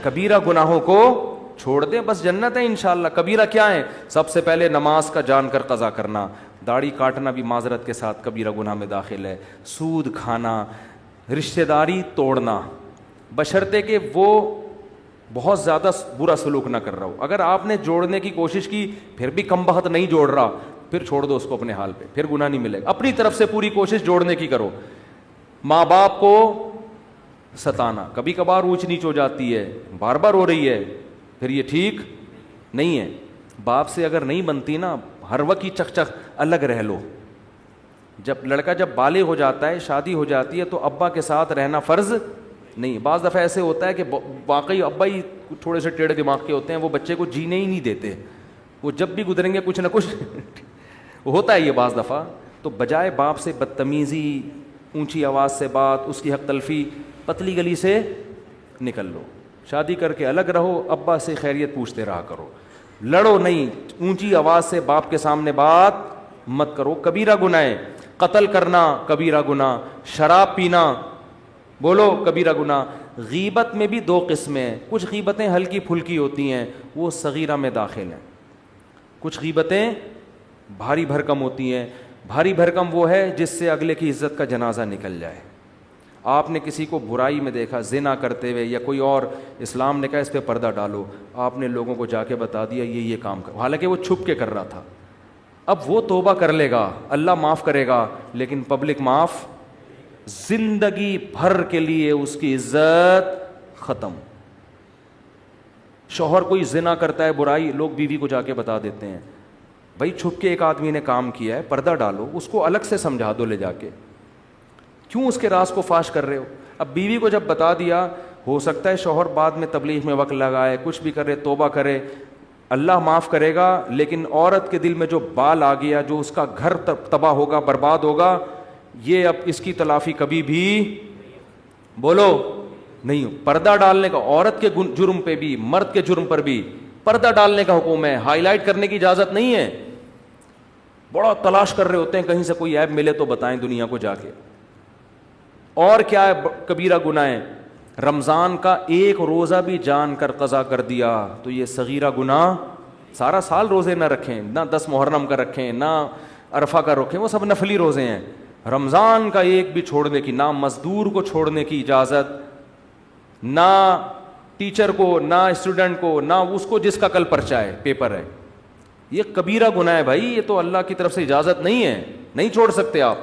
کبیرہ گناہوں کو چھوڑ دیں، بس جنت ہے انشاءاللہ۔ کبیرہ کیا ہے؟ سب سے پہلے نماز کا جان کر قضا کرنا، داڑھی کاٹنا بھی معذرت کے ساتھ کبیرہ گناہ میں داخل ہے، سود کھانا، رشتہ داری توڑنا، بشرطے کہ وہ بہت زیادہ برا سلوک نہ کر رہا ہو۔ اگر آپ نے جوڑنے کی کوشش کی پھر بھی کم بخت نہیں جوڑ رہا، پھر چھوڑ دو اس کو اپنے حال پہ، پھر گناہ نہیں ملے گا۔ اپنی طرف سے پوری کوشش جوڑنے کی کرو۔ ماں باپ کو ستانا، کبھی کبھار اونچ نیچ ہو جاتی ہے، بار بار ہو رہی ہے، پھر یہ ٹھیک نہیں ہے۔ باپ سے اگر نہیں بنتی نا، ہر وقت ہی چک چک الگ رہ لو۔ جب لڑکا جب بالغ ہو جاتا ہے، شادی ہو جاتی ہے، تو ابا کے ساتھ رہنا فرض نہیں۔ بعض دفعہ ایسے ہوتا ہے کہ واقعی ابا ہی تھوڑے سے ٹیڑھے دماغ کے ہوتے ہیں، وہ بچے کو جینے ہی نہیں دیتے، وہ جب بھی گزریں گے کچھ نہ کچھ ہوتا ہے یہ بعض دفعہ۔ تو بجائے باپ سے بدتمیزی، اونچی آواز سے بات، اس کی حق تلفی، پتلی گلی سے نکل لو، شادی کر کے الگ رہو، ابا سے خیریت پوچھتے رہا کرو، لڑو نہیں، اونچی آواز سے باپ کے سامنے بات مت کرو۔ کبیرہ گناہ ہے، قتل کرنا کبیرہ گناہ، شراب پینا بولو کبیرہ گناہ۔ غیبت میں بھی دو قسمیں ہیں، کچھ غیبتیں ہلکی پھلکی ہوتی ہیں، وہ صغیرہ میں داخل ہیں، کچھ غیبتیں بھاری بھرکم ہوتی ہیں۔ بھاری بھرکم وہ ہے جس سے اگلے کی عزت کا جنازہ نکل جائے۔ آپ نے کسی کو برائی میں دیکھا، زنا کرتے ہوئے یا کوئی اور، اسلام نے کہا اس پہ پردہ ڈالو، آپ نے لوگوں کو جا کے بتا دیا یہ کام کر، حالانکہ وہ چھپ کے کر رہا تھا۔ اب وہ توبہ کر لے گا، اللہ معاف کرے گا، لیکن پبلک معاف، زندگی بھر کے لیے اس کی عزت ختم۔ شوہر کوئی زنا کرتا ہے، برائی، لوگ بیوی کو جا کے بتا دیتے ہیں، بھائی چھپ کے ایک آدمی نے کام کیا ہے، پردہ ڈالو، اس کو الگ سے سمجھا دو لے جا کے، کیوں اس کے راز کو فاش کر رہے ہو؟ اب بیوی کو جب بتا دیا، ہو سکتا ہے شوہر بعد میں تبلیغ میں وقت لگائے، کچھ بھی کرے، توبہ کرے، اللہ معاف کرے گا، لیکن عورت کے دل میں جو بال آ گیا، جو اس کا گھر تباہ ہوگا، برباد ہوگا، یہ اب اس کی تلافی کبھی بھی بولو نہیں ہو۔ پردہ ڈالنے کا، عورت کے جرم پہ بھی، مرد کے جرم پر بھی پردہ ڈالنے کا حکم ہے، ہائی لائٹ کرنے کی اجازت نہیں ہے۔ بڑا تلاش کر رہے ہوتے ہیں کہیں سے کوئی عیب ملے تو بتائیں دنیا کو جا کے۔ اور کیا ہے کبیرہ گناہ ہے؟ رمضان کا ایک روزہ بھی جان کر قضا کر دیا تو یہ صغیرہ گناہ۔ سارا سال روزے نہ رکھیں، نہ 10 محرم کا رکھیں، نہ عرفہ کا رکھیں، وہ سب نفلی روزے ہیں۔ رمضان کا ایک بھی چھوڑنے کی، نہ مزدور کو چھوڑنے کی اجازت، نہ ٹیچر کو، نہ اسٹوڈنٹ کو، نہ اس کو جس کا کل پرچہ ہے، پیپر ہے۔ یہ کبیرہ گناہ ہے بھائی، یہ تو اللہ کی طرف سے اجازت نہیں ہے، نہیں چھوڑ سکتے آپ۔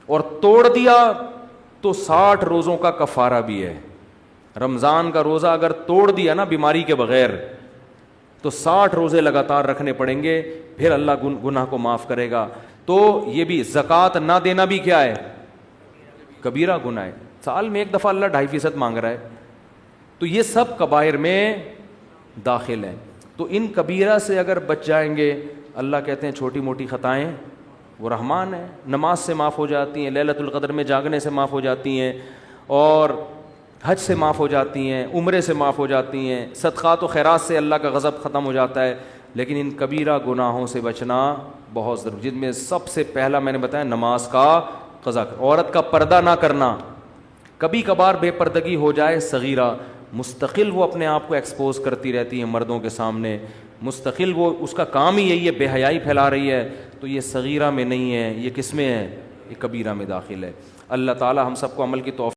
اور توڑ دیا تو 60 روزوں کا کفارہ بھی ہے۔ رمضان کا روزہ اگر توڑ دیا نا بیماری کے بغیر تو 60 روزے لگاتار رکھنے پڑیں گے، پھر اللہ گناہ کو معاف کرے گا۔ تو یہ بھی زکوٰۃ نہ دینا بھی کیا ہے؟ کبیرہ گناہ ہے۔ سال میں ایک دفعہ اللہ 2.5% مانگ رہا ہے، تو یہ سب کبائر میں داخل ہیں۔ تو ان کبیرہ سے اگر بچ جائیں گے، اللہ کہتے ہیں چھوٹی موٹی خطائیں وہ رحمان ہے، نماز سے معاف ہو جاتی ہیں، لیلۃ القدر میں جاگنے سے معاف ہو جاتی ہیں، اور حج سے معاف ہو جاتی ہیں، عمرے سے معاف ہو جاتی ہیں، صدقات و خیرات سے اللہ کا غضب ختم ہو جاتا ہے۔ لیکن ان کبیرہ گناہوں سے بچنا بہت ضروری، جن میں سب سے پہلا میں نے بتایا نماز کا قضا، عورت کا پردہ نہ کرنا۔ کبھی کبھار بے پردگی ہو جائے صغیرہ، مستقل وہ اپنے آپ کو ایکسپوز کرتی رہتی ہے مردوں کے سامنے، مستقل وہ اس کا کام ہی یہی ہے، بے حیائی پھیلا رہی ہے، تو یہ صغیرہ میں نہیں ہے، یہ کس میں ہے؟ یہ کبیرہ میں داخل ہے۔ اللہ تعالی ہم سب کو عمل کی توفیق